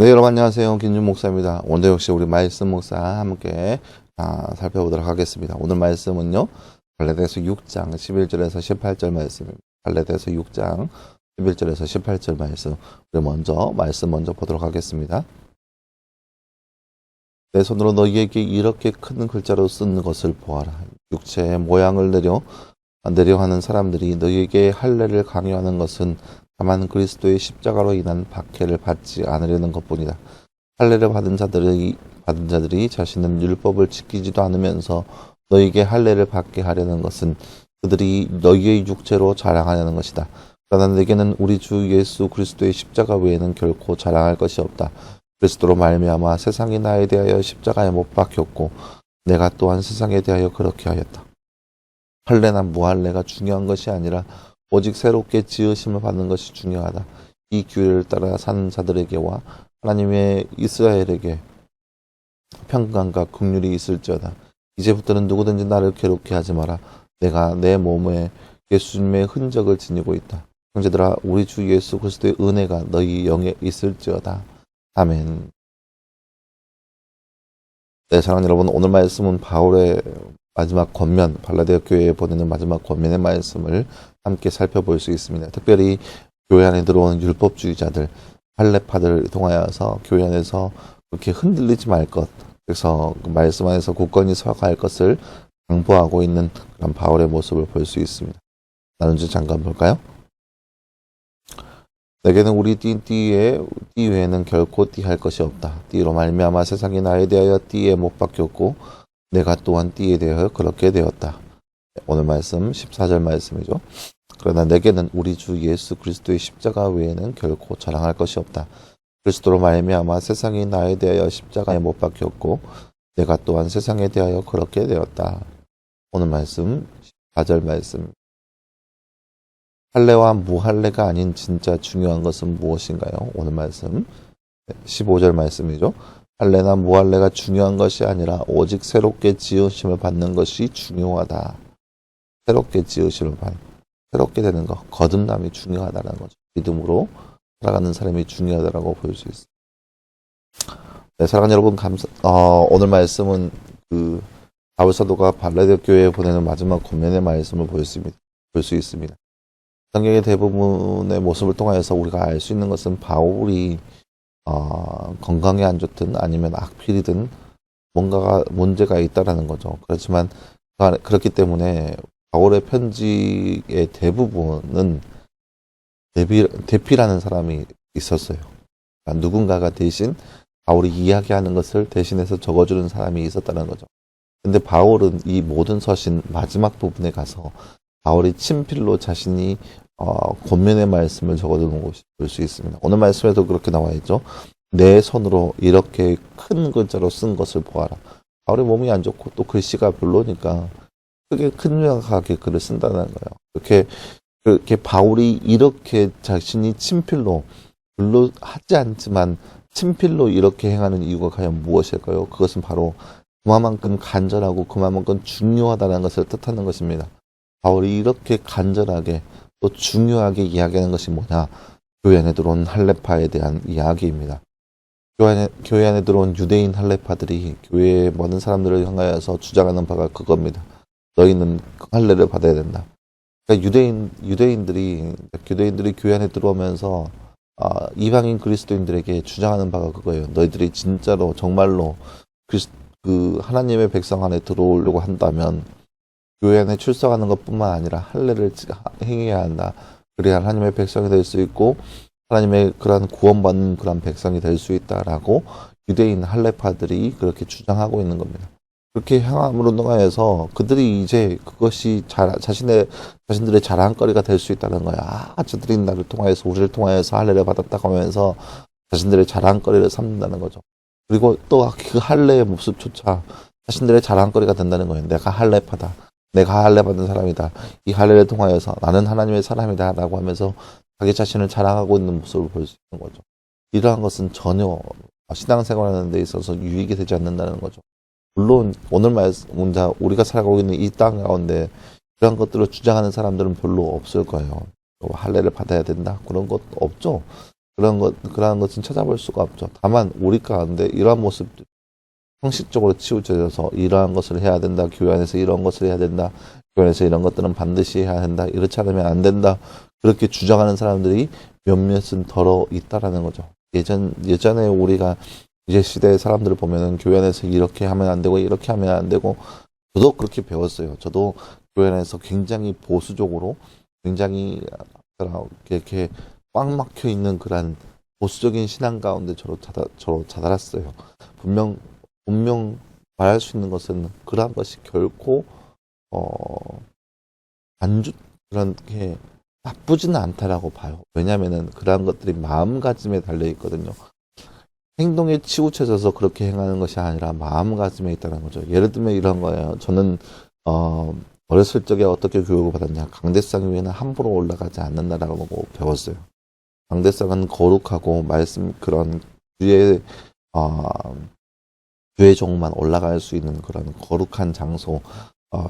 네, 여러분 안녕하세요. 김준 목사입니다. 오늘 역시 우리 말씀 목사 함께 살펴보도록 하겠습니다. 오늘 말씀은요. 갈라디아서 6장 11절에서 18절 말씀입니다. 갈라디아서 6장 11절에서 18절 말씀. 우리 말씀 먼저 보도록 하겠습니다. 내 손으로 너희에게 이렇게 큰 글자로 쓴 것을 보아라. 육체의 모양을 내려 하는 사람들이 너희에게 할례를 강요하는 것은 다만 그리스도의 십자가로 인한 박해를 받지 않으려는 것뿐이다. 할례를 받은 자들이 자신은 율법을 지키지도 않으면서 너희에게 할례를 받게 하려는 것은 그들이 너희의 육체로 자랑하려는 것이다. 그러나 내게는 우리 주 예수 그리스도의 십자가 외에는 결코 자랑할 것이 없다. 그리스도로 말미암아 세상이 나에 대하여 십자가에 못 박혔고 내가 또한 세상에 대하여 그렇게 하였다. 할례나 무할례가 중요한 것이 아니라 오직 새롭게 지으심을 받는 것이 중요하다. 이 규례를 따라 사는 자들에게와 하나님의 이스라엘에게 평강과 긍휼이 있을지어다. 이제부터는 누구든지 나를 괴롭게 하지 마라. 내가 내 몸에 예수님의 흔적을 지니고 있다. 형제들아, 우리 주 예수 그리스도의 은혜가 너희 영에 있을지어다. 아멘. 네, 사랑하는 여러분, 오늘 말씀은 바울의 마지막 권면, 갈라디아 교회에 보내는 마지막 권면의 말씀을 함께 살펴볼 수 있습니다. 특별히 교회 안에 들어온 율법주의자들, 할례파들을 통하여서 교회 안에서 그렇게 흔들리지 말 것, 그래서 그 말씀 안에서 굳건히 서갈 것을 당부하고 있는 그런 바울의 모습을 볼 수 있습니다. 나눈 주 잠깐 볼까요? 내게는 우리 띠 외에는 결코 띠할 것이 없다. 띠로 말미암아 세상이 나에 대하여 띠에 못 박혔고 내가 또한 띠에 대하여 그렇게 되었다. 오늘 말씀 14절 말씀이죠. 그러나 내게는 우리 주 예수 그리스도의 십자가 외에는 결코 자랑할 것이 없다. 그리스도로 말미암아 세상이 나에 대하여 십자가에 못 박혔고 내가 또한 세상에 대하여 그렇게 되었다. 오늘 말씀 14절 말씀. 할례와 무할례가 아닌 진짜 중요한 것은 무엇인가요? 오늘 말씀 15절 말씀이죠. 할례나 무할례가 중요한 것이 아니라 오직 새롭게 지으심을 받는 것이 중요하다. 새롭게 새롭게 되는 것, 거듭남이 중요하다는 거죠. 믿음으로 살아가는 사람이 중요하다고 볼 수 있습니다. 네, 사랑하는 여러분, 오늘 말씀은 바울 사도가 갈라디아 교회에 보내는 마지막 권면의 말씀을 볼 수 있습니다. 성경의 대부분의 모습을 통해서 우리가 알 수 있는 것은 바울이 건강이 안 좋든 아니면 악필이든 뭔가가 문제가 있다라는 거죠. 그렇지만 그렇기 때문에 바울의 편지의 대부분은 대피라는 사람이 있었어요. 그러니까 누군가가 대신 바울이 이야기하는 것을 대신해서 적어주는 사람이 있었다는 거죠. 근데 바울은 이 모든 서신 마지막 부분에 가서 바울이 친필로 자신이 권면의 말씀을 적어두는 것을 볼 수 있습니다. 오늘 말씀에도 그렇게 나와 있죠. 내 손으로 이렇게 큰 글자로 쓴 것을 보아라. 바울의 몸이 안 좋고 또 글씨가 별로니까 크게 큰명하게 글을 쓴다는 거예요. 그렇게 바울이 이렇게 자신이 친필로 글로 하지 않지만 친필로 이렇게 행하는 이유가 과연 무엇일까요? 그것은 바로 그만큼 간절하고 그만큼 중요하다는 것을 뜻하는 것입니다. 바울이 이렇게 간절하게 또 중요하게 이야기하는 것이 뭐냐? 교회 안에 들어온 할례파에 대한 이야기입니다. 교회 안에 들어온 유대인 할례파들이 교회의 모든 사람들을 향하여서 주장하는 바가 그겁니다. 너희는 할례를 받아야 된다. 그러니까 유대인들이 교회 안에 들어오면서 이방인 그리스도인들에게 주장하는 바가 그거예요. 너희들이 진짜로 정말로 하나님의 백성 안에 들어오려고 한다면 교회 안에 출석하는 것뿐만 아니라 할례를 행해야 한다. 그래야 하나님의 백성이 될 수 있고 하나님의 그러한 구원받는 그런 백성이 될 수 있다라고 유대인 할례파들이 그렇게 주장하고 있는 겁니다. 그렇게 향함으로 통하여서 그들이 이제 그것이 자신들의 자랑거리가 될 수 있다는 거야. 저들이 우리를 통하여서 할례를 받았다고 하면서 자신들의 자랑거리를 삼는다는 거죠. 그리고 또 그 할례의 모습조차 자신들의 자랑거리가 된다는 거예요. 내가 할례파다. 내가 할례 받은 사람이다. 이 할례를 통하여서 나는 하나님의 사람이다 라고 하면서 자기 자신을 자랑하고 있는 모습을 볼 수 있는 거죠. 이러한 것은 전혀 신앙생활하는 데 있어서 유익이 되지 않는다는 거죠. 물론 오늘 말씀 우리가 살아가고 있는 이 땅 가운데 이런 것들을 주장하는 사람들은 별로 없을 거예요. 할례를 받아야 된다 그런 것 없죠. 그러한 것은 찾아볼 수가 없죠. 다만 우리 가운데 이러한 모습들, 형식적으로 치우쳐져서 이러한 것을 해야 된다. 교회 안에서 이런 것을 해야 된다. 교회 안에서 이런 것들은 반드시 해야 된다. 이렇지 않으면 안 된다. 그렇게 주장하는 사람들이 몇몇은 덜어 있다라는 거죠. 예전에 우리가 이제 시대의 사람들을 보면은 교회 안에서 이렇게 하면 안 되고 이렇게 하면 안 되고 저도 그렇게 배웠어요. 저도 교회 안에서 굉장히 보수적으로 굉장히 이렇게 꽉 막혀 있는 그런 보수적인 신앙 가운데 저로 자달았어요. 분명 말할 수 있는 것은 그러한 것이 결코 그런 게 나쁘지는 않다라고 봐요. 왜냐하면은 그러한 것들이 마음가짐에 달려 있거든요. 행동에 치우쳐져서 그렇게 행하는 것이 아니라 마음가짐에 있다는 거죠. 예를 들면 이런 거예요. 저는 어렸을 적에 어떻게 교육을 받았냐. 강대상 위에는 함부로 올라가지 않는다라고 배웠어요. 강대상은 거룩하고 그런 주의 종만 올라갈 수 있는 그런 거룩한 장소.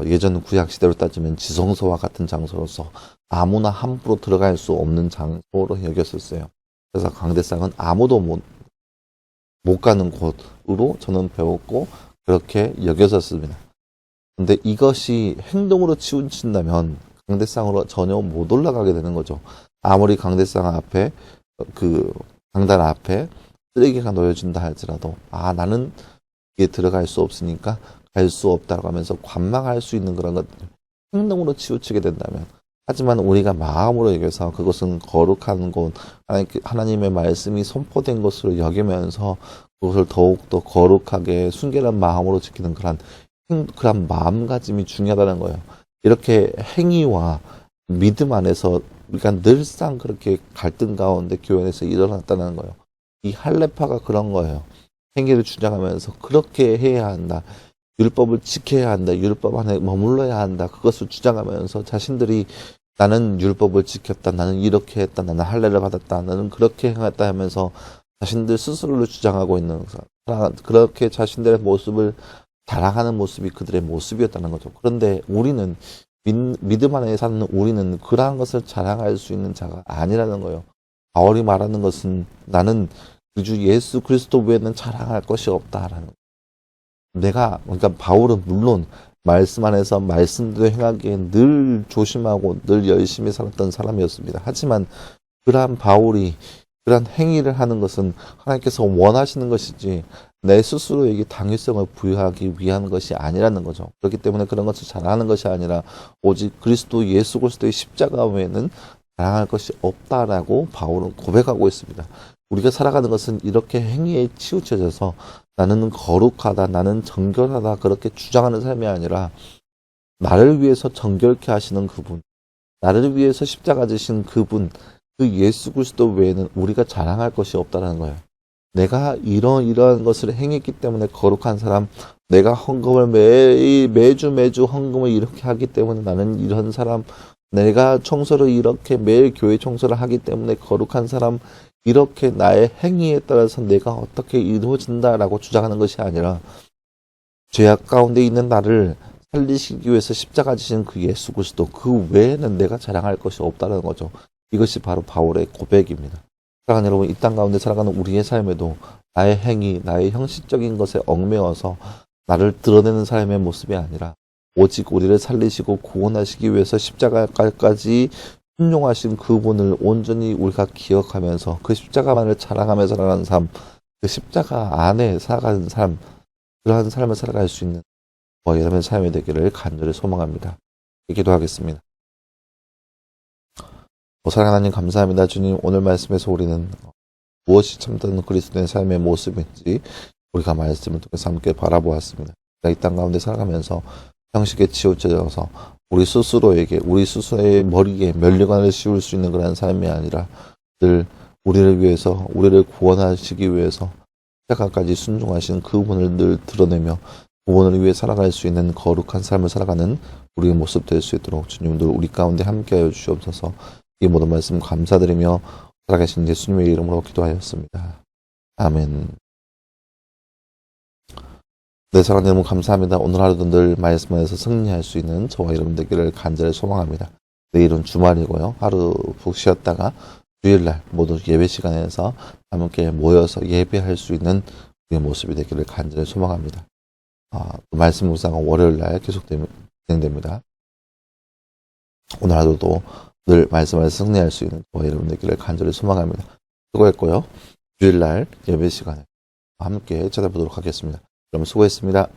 예전 구약 시대로 따지면 지성소와 같은 장소로서 아무나 함부로 들어갈 수 없는 장소로 여겼었어요. 그래서 강대상은 아무도 못 가는 곳으로 저는 배웠고 그렇게 여겼었습니다. 근데 이것이 행동으로 치우친다면 강대상으로 전혀 못 올라가게 되는 거죠. 아무리 강대상 앞에 강단 앞에 쓰레기가 놓여진다 할지라도 나는 이게 들어갈 수 없으니까 갈 수 없다고 하면서 관망할 수 있는 그런 것들 행동으로 치우치게 된다면 하지만 우리가 마음으로 여겨서 그것은 거룩한 곳 하나님의 말씀이 선포된 것으로 여기면서 그것을 더욱더 거룩하게 순결한 마음으로 지키는 그런 마음가짐이 중요하다는 거예요. 이렇게 행위와 믿음 안에서 우리가 늘상 그렇게 갈등 가운데 교회에서 일어났다는 거예요. 이 할례파가 그런 거예요. 행위를 주장하면서 그렇게 해야 한다. 율법을 지켜야 한다. 율법 안에 머물러야 한다. 그것을 주장하면서 자신들이 나는 율법을 지켰다. 나는 이렇게 했다. 나는 할례를 받았다. 나는 그렇게 행했다 하면서 자신들 스스로를 주장하고 있는 그렇게 자신들의 모습을 자랑하는 모습이 그들의 모습이었다는 거죠. 그런데 우리는 믿음 안에 사는 우리는 그러한 것을 자랑할 수 있는 자가 아니라는 거예요. 바울이 말하는 것은 나는 그 주 예수 그리스도 외에는 자랑할 것이 없다라는 거예요. 그러니까 바울은 물론 말씀 안에서 말씀대로 행하기에 늘 조심하고 늘 열심히 살았던 사람이었습니다. 하지만 그러한 바울이 그러한 행위를 하는 것은 하나님께서 원하시는 것이지 내 스스로에게 당위성을 부여하기 위한 것이 아니라는 거죠. 그렇기 때문에 그런 것을 자랑하는 것이 아니라 오직 예수 그리스도의 십자가 외에는 자랑할 것이 없다라고 바울은 고백하고 있습니다. 우리가 살아가는 것은 이렇게 행위에 치우쳐져서 나는 거룩하다, 나는 정결하다 그렇게 주장하는 삶이 아니라 나를 위해서 정결케 하시는 그분, 나를 위해서 십자가 지신 그분, 그 예수 그리스도 외에는 우리가 자랑할 것이 없다는 거예요. 내가 이러한 것을 행했기 때문에 거룩한 사람, 내가 헌금을 매주 헌금을 이렇게 하기 때문에 나는 이런 사람, 내가 청소를 이렇게 매일 교회 청소를 하기 때문에 거룩한 사람, 이렇게 나의 행위에 따라서 내가 어떻게 이루어진다라고 주장하는 것이 아니라 죄악 가운데 있는 나를 살리시기 위해서 십자가 지신 그 예수 그리스도 그 외에는 내가 자랑할 것이 없다는 거죠. 이것이 바로 바울의 고백입니다. 사랑하는 여러분, 이 땅 가운데 살아가는 우리의 삶에도 나의 행위, 나의 형식적인 것에 얽매여서 나를 드러내는 삶의 모습이 아니라 오직 우리를 살리시고 구원하시기 위해서 십자가까지 순종하신 그분을 온전히 우리가 기억하면서 그 십자가만을 자랑하며 살아가는 삶, 그 십자가 안에 살아가는 삶, 그러한 삶을 살아갈 수 있는 여러분의 삶이 되기를 간절히 소망합니다. 기도하겠습니다. 사랑하는 하나님 감사합니다. 주님, 오늘 말씀에서 우리는 무엇이 참된 그리스도의 삶의 모습인지 우리가 말씀을 통해서 함께 바라보았습니다. 이 땅 가운데 살아가면서 형식에 치우쳐져서 우리 스스로의 머리에 면류관을 씌울 수 있는 그런 삶이 아니라 늘 우리를 위해서, 우리를 구원하시기 위해서 십자가까지 순종하신 그분을 늘 드러내며 그분을 위해 살아갈 수 있는 거룩한 삶을 살아가는 우리의 모습 될 수 있도록 주님들 우리 가운데 함께하여 주시옵소서. 이 모든 말씀 감사드리며 살아계신 예수님의 이름으로 기도하였습니다. 아멘. 네, 사랑하는 여러분 감사합니다. 오늘 하루도 늘 말씀 안에서 승리할 수 있는 저와 여러분 되기를 간절히 소망합니다. 내일은 주말이고요. 하루 푹 쉬었다가 주일날 모두 예배 시간에서 함께 모여서 예배할 수 있는 우리의 모습이 되기를 간절히 소망합니다. 말씀 묵상은 월요일날 계속 진행됩니다. 오늘 하루도 늘 말씀을 승리할 수 있는 저와 여러분 되기를 간절히 소망합니다. 수고했고요. 주일날 예배 시간에 함께 찾아보도록 하겠습니다. 그럼 수고했습니다.